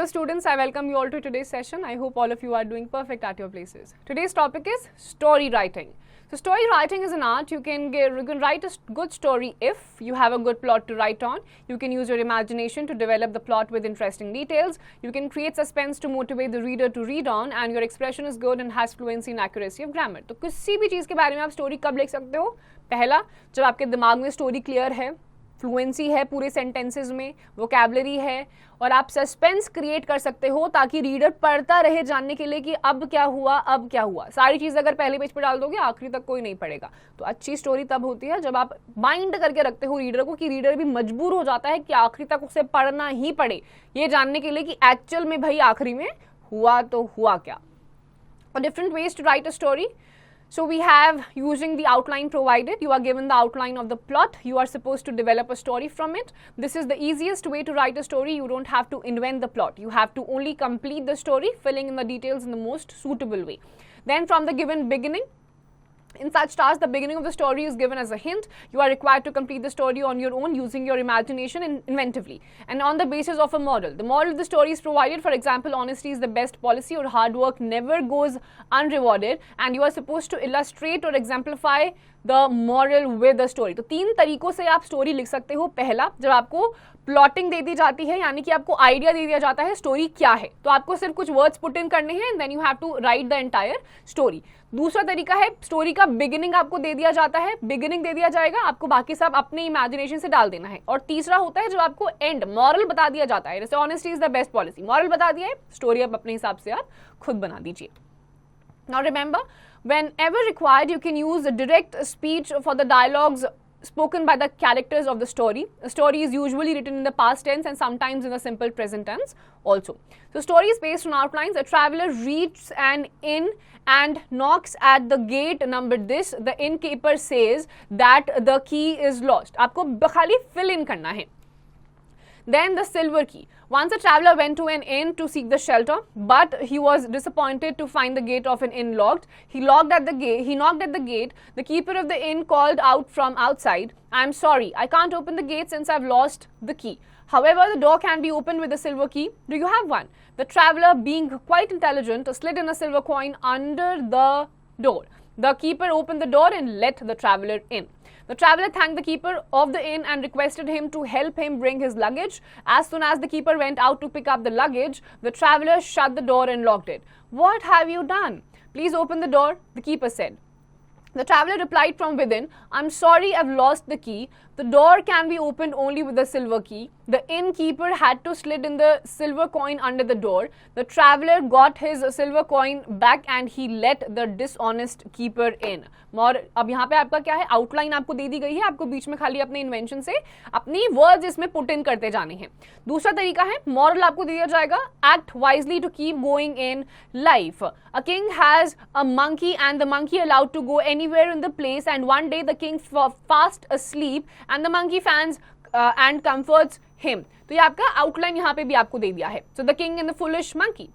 students, I welcome you all to today's session. I hope all of you are doing perfect at your places. Today's topic is story writing. So story writing is an art. You can write a good story if you have a good plot to write on. You can use your imagination to develop the plot with interesting details. You can create suspense to motivate the reader to read on, and your expression is good and has fluency and accuracy of grammar. तो किसी भी चीज़ के बारे में आप story कब लिख सकते हो? पहला, जब आपके दिमाग में स्टोरी क्लियर है, फ्लुएंसी है पूरे सेंटेंसेस में, वोकैबुलरी है, और आप सस्पेंस क्रिएट कर सकते हो ताकि रीडर पढ़ता रहे जानने के लिए कि अब क्या हुआ, अब क्या हुआ. सारी चीज़ अगर पहले पेज पर डाल दोगे आखिरी तक कोई नहीं पढ़ेगा. तो अच्छी स्टोरी तब होती है जब आप बाइंड करके रखते हो रीडर को कि रीडर भी मजबूर हो जाता है कि आखिरी तक उसे पढ़ना ही पड़े, ये जानने के लिए कि एक्चुअल में भाई आखिरी में हुआ तो हुआ क्या. और different ways to write a story. So we have using the outline provided. You are given the outline of the plot. You are supposed to develop a story from it. This is the easiest way to write a story. You don't have to invent the plot. You have to only complete the story, filling in the details in the most suitable way. Then from the given beginning, in such tasks, the beginning of the story is given as a hint. You are required to complete the story on your own using your imagination and inventively, and on the basis of a moral. The moral of the story is provided. For example, honesty is the best policy, or hard work never goes unrewarded, and you are supposed to illustrate or exemplify the moral with the story. तो तीन तरीकों से आप story लिख सकते हो. पहला, जब आपको प्लॉटिंग दे दी जाती है, यानी कि आपको आइडिया दे दिया जाता है स्टोरी क्या है, तो आपको सिर्फ कुछ वर्ड्स पुट इन करने हैं, then you have to write the entire story. दूसरा तरीका है, स्टोरी का बिगिनिंग आपको दे दिया जाता है, बिगिनिंग दे दिया जाएगा, आपको बाकी सब अपने इमेजिनेशन से डाल देना है. और तीसरा होता है जब आपको एंड मॉरल बता दिया जाता है, जैसे honesty is the best policy, moral बता दिया है, स्टोरी आप अपने हिसाब से आप खुद बना दीजिए. Now remember, whenever required, you can use a direct speech for the dialogues spoken by the characters of the story. A story is usually written in the past tense and sometimes in the simple present tense also. So story is based on outlines. A traveler reaches an inn and knocks at the gate number this. The innkeeper says that the key is lost. आपको खाली fill in करना है. Then the silver key. Once a traveler went to an inn to seek the shelter, but he was disappointed to find the gate of an inn locked. He knocked at the gate. The keeper of the inn called out from outside, "I'm sorry, I can't open the gate since I've lost the key. However, the door can be opened with a silver key. Do you have one?" The traveler, being quite intelligent, slid in a silver coin under the door. The keeper opened the door and let the traveler in. The traveler thanked the keeper of the inn and requested him to help him bring his luggage. As soon as the keeper went out to pick up the luggage, the traveler shut the door and locked it. "What have you done? Please open the door," the keeper said. The traveler replied from within, "I'm sorry, I've lost the key. The door can be opened only with the silver key." The innkeeper had to slid in the silver coin under the door. The traveler got his silver coin back and he let the dishonest keeper in. अब यहाँ पे आपका क्या है, outline आपको दे दी गई है, आपको बीच में खाली अपने इन्वेंशन से अपनी वर्ड्स इसमें पुट इन करते जाने हैं. दूसरा तरीका है, मॉरल आपको दिया जाएगा, act wisely to keep going in life. A king has a monkey and the monkey allowed to go anywhere in the place, and one day the king fast asleep and the monkey fans and comforts him. तो ये आपका outline यहाँ पे भी आपको दे दिया है. So the king and the foolish monkey.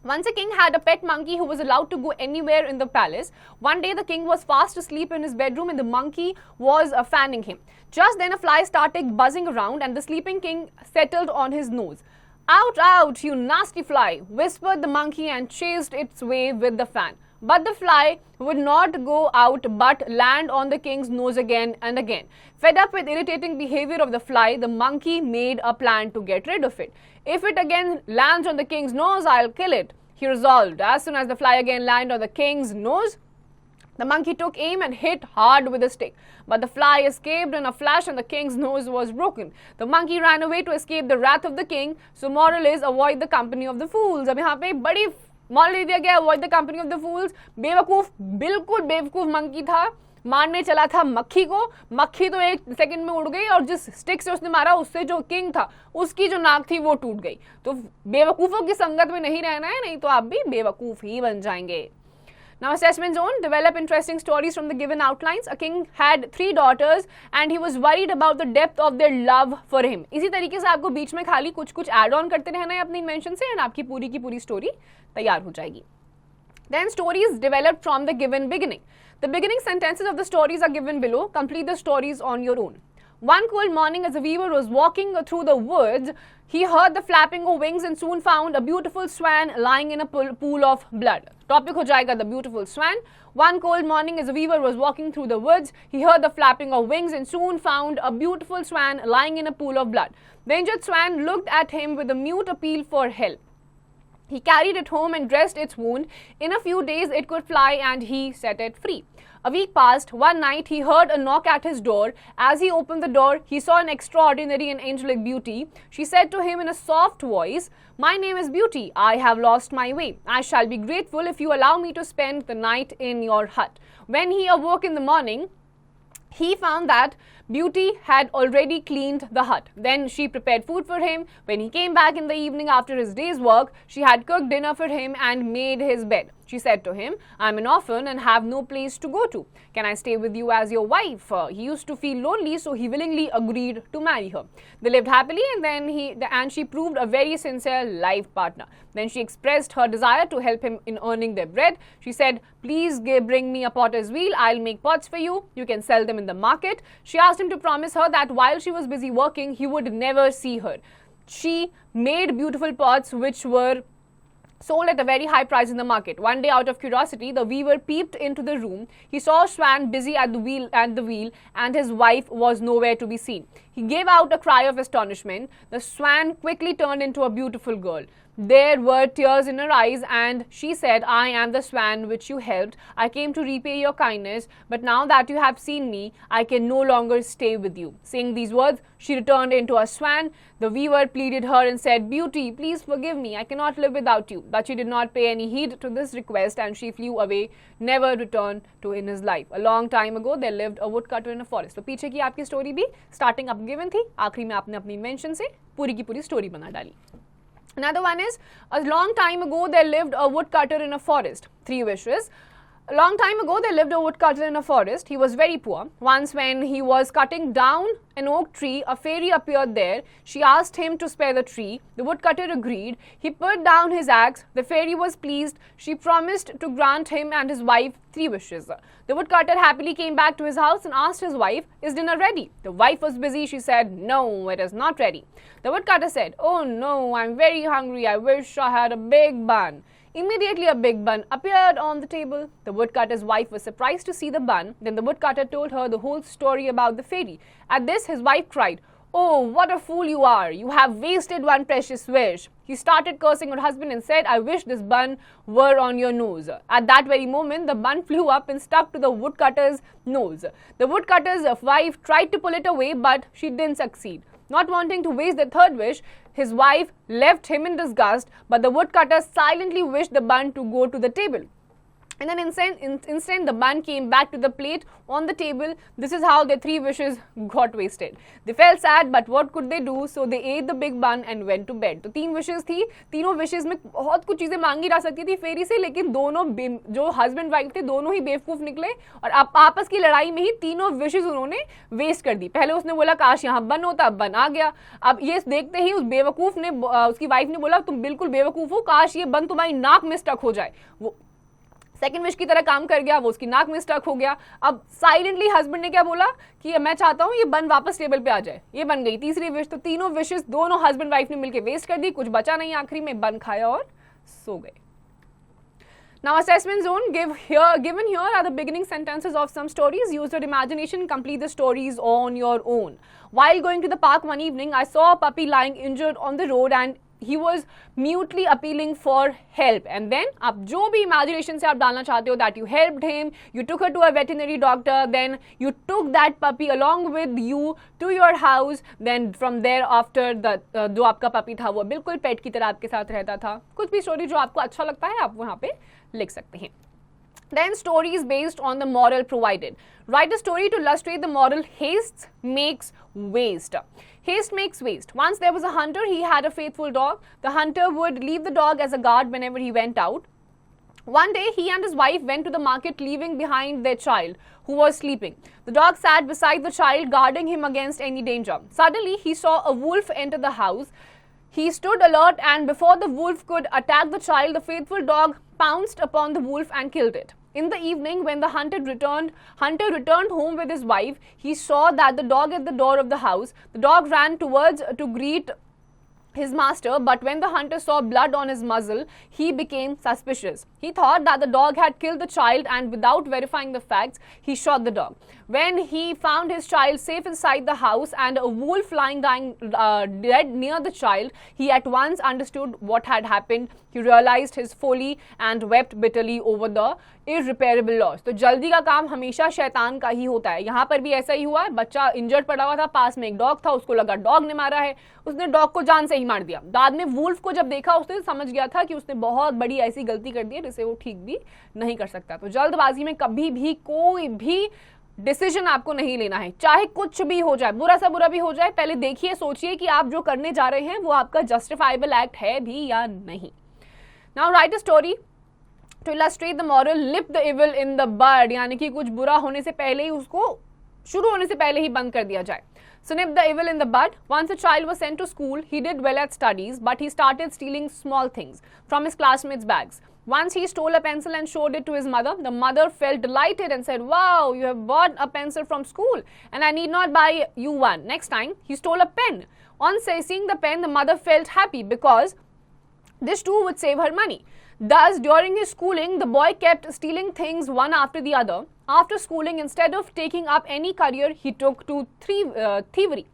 Once a king had a pet monkey who was allowed to go anywhere in the palace. One day the king was fast asleep in his bedroom and the monkey was fanning him. Just then a fly started buzzing around and the sleeping king settled on his nose. "Out, out, you nasty fly," whispered the monkey and chased its way with the fan. But the fly would not go out but land on the king's nose again and again. Fed up with irritating behavior of the fly, the monkey made a plan to get rid of it. "If it again lands on the king's nose, I'll kill it," he resolved. As soon as the fly again landed on the king's nose, the monkey took aim and hit hard with a stick. But the fly escaped in a flash and the king's nose was broken. The monkey ran away to escape the wrath of the king. So moral is, avoid the company of the fools. अब यहाँ पे बड़ी moral दे दिया गया, avoid the company of the fools. बेवकूफ, बिल्कुल बेवकूफ monkey था, मारने चला था मक्खी को. मक्खी तो एक सेकंड में उड़ गई और जिस स्टिक से उसने मारा उससे जो किंग था उसकी जो नाक थी वो टूट गई. तो बेवकूफों की संगत में नहीं रहना है, नहीं तो आप भी बेवकूफ ही बन जाएंगे. Now assessment zone. Develop interesting stories from the given outlines. A king had 3 daughters and he was worried about the depth of their love for him. इसी तरीके से आपको बीच में खाली कुछ कुछ ऐड ऑन करते रहना है अपनी इन्वेंशन से, एंड आपकी पूरी की पूरी स्टोरी तैयार हो जाएगी. Then stories developed from the given beginning. The beginning sentences of the stories are given below. Complete the stories on your own. One cold morning, as the weaver was walking through the woods, he heard the flapping of wings and soon found a beautiful swan lying in a pool of blood. Topic ho jayega, the beautiful swan. One cold morning, as the weaver was walking through the woods, he heard the flapping of wings and soon found a beautiful swan lying in a pool of blood. The injured swan looked at him with a mute appeal for help. He carried it home and dressed its wound. In a few days it could fly and he set it free. A week passed. One night he heard a knock at his door. As he opened the door, he saw an extraordinary and angelic beauty. She said to him in a soft voice, "My name is Beauty. I have lost my way. I shall be grateful if you allow me to spend the night in your hut." When he awoke in the morning, he found that Beauty had already cleaned the hut. Then she prepared food for him. When he came back in the evening after his day's work, she had cooked dinner for him and made his bed. She said to him, "I'm an orphan and have no place to go to. Can I stay with you as your wife?" He used to feel lonely, so he willingly agreed to marry her. They lived happily, and she proved a very sincere life partner. Then she expressed her desire to help him in earning their bread. She said, "Please bring me a potter's wheel. I'll make pots for you. You can sell them in the market." She asked him to promise her that while she was busy working, he would never see her. She made beautiful pots which were sold at a very high price in the market. One day, out of curiosity, the weaver peeped into the room. He saw a swan busy at the wheel, and his wife was nowhere to be seen. He gave out a cry of astonishment. The swan quickly turned into a beautiful girl. There were tears in her eyes, and she said, "I am the swan which you helped. I came to repay your kindness, but now that you have seen me, I can no longer stay with you." Saying these words, she returned into a swan. The weaver pleaded her and said, "Beauty, please forgive me. I cannot live without you." But she did not pay any heed to this request, and she flew away, never returned to in his life. A long time ago, there lived a woodcutter in a forest. तो पीछे की आपकी story भी starting up given थी, आखिरी में आपने अपनी इन्वेंशन से पूरी की पूरी स्टोरी बना डाली. Another one is, a long time ago there lived a woodcutter in a forest. 3 wishes. A long time ago there lived a woodcutter in a forest. He was very poor. Once when he was cutting down an oak tree, a fairy appeared there. She asked him to spare the tree. The woodcutter agreed. He put down his axe. The fairy was pleased. She promised to grant him and his wife 3 wishes. The woodcutter happily came back to his house and asked his wife, "Is dinner ready?" The wife was busy. She said, "No, it is not ready." The woodcutter said, "Oh no, I'm very hungry. I wish I had a big bun." Immediately a big bun appeared on the table. The woodcutter's wife was surprised to see the bun. Then the woodcutter told her the whole story about the fairy. At this his wife cried, "Oh, what a fool you are! You have wasted one precious wish." He started cursing her husband and said, "I wish this bun were on your nose." At that very moment, the bun flew up and stuck to the woodcutter's nose. The woodcutter's wife tried to pull it away, but she didn't succeed. Not wanting to waste the third wish, his wife left him in disgust, but the woodcutter silently wished the bun to go to the table. In an instant, the bun came back to the plate on the table. This is how their 3 wishes got wasted. They felt sad, but what could they do? So they ate the big bun and went to bed. तो 3 wishes थी. तीनों wishes में बहुत कुछ चीजें मांगी जा सकती थी फेरी से, लेकिन दोनों जो हस्बैंड वाइफ थे दोनों ही बेवकूफ निकले और आपस की लड़ाई में ही तीनों विशेष उन्होंने वेस्ट कर दी. पहले उसने बोला काश यहाँ बन होता, अब बन आ गया. अब ये देखते ही उस बेवकूफ ने, उसकी वाइफ ने बोला तुम बिल्कुल बेवकूफ हो, काश ये बन तुम्हारी नाक में स्टक हो जाए. वो सेकंड विश की तरह काम कर गया, वो उसकी नाक में स्टक हो गया. अब साइलेंटली हस्बैंड ने क्या बोला कि मैं चाहता हूं ये बन वापस टेबल पे आ जाए. ये बन गई तीसरी विश. तो तीनों विशेस दोनों हस्बैंड वाइफ ने मिलकर वेस्ट कर दी, कुछ बचा नहीं, आखिरी में बन खाया और सो गए. Now, assessment zone given here are the beginning sentences of some stories. Use your imagination and complete the stories on your own. While going to the park one evening, I saw a puppy lying injured on the road and he was mutely appealing for help. And then, आप जो भी imagination से आप डालना चाहते हो, that you helped him, you took her to a veterinary doctor, then you took that puppy along with you to your house, then from there after जो आपका puppy था वो बिल्कुल pet की तरह आपके साथ रहता था. कुछ भी story जो आपको अच्छा लगता है आप वहाँ पे लिख सकते हैं. Then stories based on the moral provided. Write a story to illustrate the moral. Haste makes waste. Haste makes waste. Once there was a hunter, he had a faithful dog. The hunter would leave the dog as a guard whenever he went out. One day, he and his wife went to the market, leaving behind their child, who was sleeping. The dog sat beside the child, guarding him against any danger. Suddenly, he saw a wolf enter the house. He stood alert, and before the wolf could attack the child, the faithful dog pounced upon the wolf and killed it. In the evening, when the hunter returned home with his wife, he saw that the dog at the door of the house. The dog ran towards to greet his master, but when the hunter saw blood on his muzzle, he became suspicious. He thought that the dog had killed the child, and without verifying the facts, he shot the dog. When he found his child safe inside the house and a wolf lying dead near the child, he at once understood what had happened. He realized his folly and wept bitterly over the irreparable loss. तो जल्दी का काम हमेशा शैतान का ही होता है. यहाँ पर भी ऐसा ही हुआ. बच्चा इंजर्ड पड़ा हुआ था, पास में एक डॉग था, उसको लगा डॉग ने मारा है, उसने डॉग को जान से ही मार दिया. बाद में वुल्फ को जब देखा उसने समझ गया था कि उसने बहुत बड़ी ऐसी गलती कर दी है जिसे वो ठीक भी नहीं कर सकता. तो जल्दबाजी में कभी भी कोई भी डिसीजन आपको नहीं लेना है, चाहे कुछ भी हो जाए, बुरा सा बुरा भी हो जाए. पहले देखिए, सोचिए कि आप जो करने जा रहे हैं वो आपका जस्टिफाइबल एक्ट है भी या नहीं. Now right a story to illustrate the moral. Nip the evil in the bud, यानी कि कुछ बुरा होने से पहले ही उसको शुरू होने से पहले ही बंद कर दिया जाए. So nip the evil in the bud. Once a child was sent to school, he did well at studies, but he started stealing small things from his classmates' bags. Once he stole a pencil and showed it to his mother. The mother felt delighted and said, "Wow, you have bought a pencil from school and I need not buy you one." Next time, he stole a pen. On seeing the pen, the mother felt happy because this too would save her money. Thus, during his schooling, the boy kept stealing things one after the other. After schooling, instead of taking up any career, he took to thievery.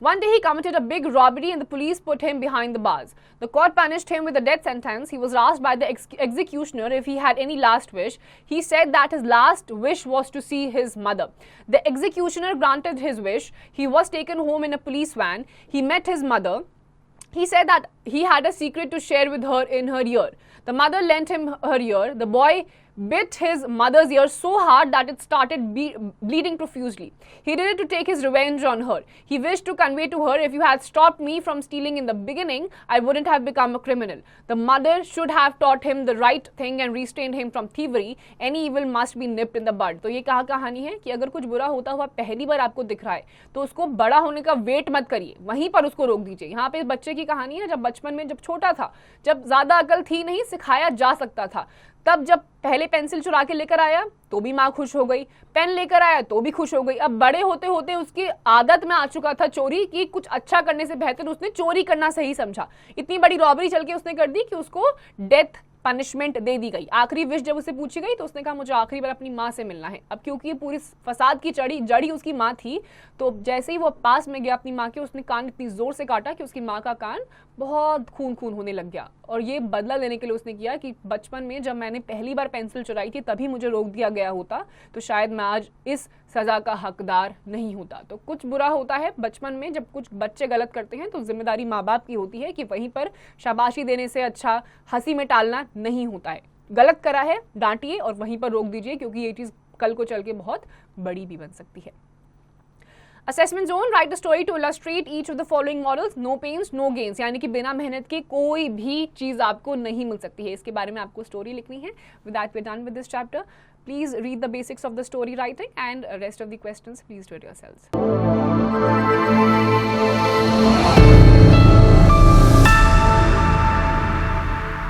One day, he committed a big robbery and the police put him behind the bars. The court punished him with a death sentence. He was asked by the executioner if he had any last wish. He said that his last wish was to see his mother. The executioner granted his wish. He was taken home in a police van. He met his mother. He said that he had a secret to share with her in her ear. The mother lent him her ear. The boy bit his mother's ear so hard that it started bleeding profusely. He did it to take his revenge on her. He wished to convey to her, "If you had stopped me from stealing in the beginning, I wouldn't have become a criminal." The mother should have taught him the right thing and restrained him from thievery. Any evil must be nipped in the bud. तो ये कहानी है कि अगर कुछ बुरा होता हुआ पहली बार आपको दिख रहा है तो उसको बड़ा होने का वेट मत करिए, वहीं पर उसको रोक दीजिए. यहाँ पे इस बच्चे की कहानी है, जब बचपन में, जब छोटा था, जब ज्यादा अकल थी नहीं, सिखाया जा सकता था, तब जब पहले पेंसिल चुरा के लेकर आया तो भी माँ खुश हो गई, पेन लेकर आया तो भी खुश हो गई. अब बड़े होते होते उसकी आदत में आ चुका था चोरी की. कुछ अच्छा करने से बेहतर उसने चोरी करना सही समझा. इतनी बड़ी रॉबरी चल के उसने कर दी कि उसको डेथ पनिशमेंट दे दी गई. आखिरी विश जब उसे पूछी गई तो उसने कहा, मुझे आखिरी बार अपनी माँ से मिलना है. अब क्योंकि पूरी फसाद की जड़ी उसकी माँ थी, तो जैसे ही वो पास में गया अपनी माँ के, उसने कान इतनी जोर से काटा कि उसकी माँ का कान बहुत खून होने लग गया. और ये बदला लेने के लिए उसने किया कि बचपन में जब मैंने पहली बार पेंसिल चुराई थी तभी मुझे रोक दिया गया होता तो शायद मैं आज इस सजा का हकदार नहीं होता. तो कुछ बुरा होता है बचपन में, जब कुछ बच्चे गलत करते हैं तो जिम्मेदारी माँ बाप की होती है कि वहीं पर शाबाशी देने से अच्छा हंसी में टालना नहीं होता है. गलत करा है, डांटिए और वहीं पर रोक दीजिए, क्योंकि ये चीज कल को चल के बहुत बड़ी भी बन सकती है. Assessment zone. Write a story to illustrate each of the following models. No pains, no gains. यानी कि बिना मेहनत के कोई भी चीज आपको नहीं मिल सकती है. इसके बारे में आपको स्टोरी लिखनी है. With that, we're done with this chapter. Please read the basics of the story writing and rest of the questions please do it yourselves.